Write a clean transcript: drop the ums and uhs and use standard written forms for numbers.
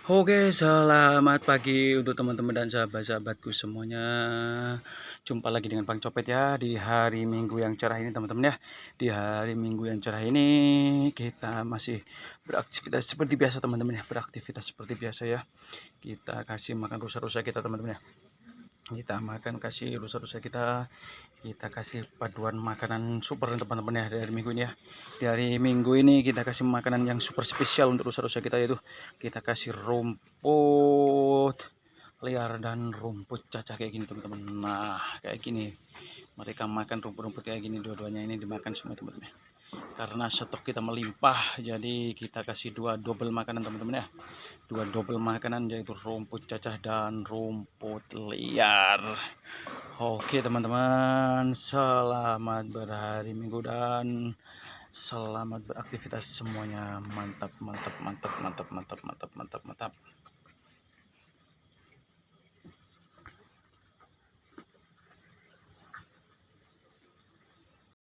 Oke, selamat pagi untuk teman-teman dan sahabat-sahabatku semuanya. Jumpa lagi dengan Bang Copet ya di hari Minggu yang cerah ini teman-teman ya. Di hari Minggu yang cerah ini kita masih beraktivitas seperti biasa teman-teman ya. Beraktivitas seperti biasa ya. Kita kasih makan rusa-rusa kita teman-teman ya. Kita makan kasih rusa-rusa kita kasih paduan makanan super teman-teman ya dari minggu ini ya. Di hari Minggu ini kita kasih makanan yang super spesial untuk rusa-rusa kita, yaitu kita kasih rumput liar dan rumput cacah kayak gini teman-teman. Nah kayak gini mereka makan rumput-rumput kayak gini, dua-duanya ini dimakan semua teman-teman ya. Karena stok kita melimpah, jadi kita kasih dua double makanan teman-teman ya. Dua double makanan yaitu rumput cacah dan rumput liar. Oke teman-teman, selamat berhari Minggu dan selamat beraktivitas semuanya. Mantap, mantap, mantap, mantap, mantap, mantap.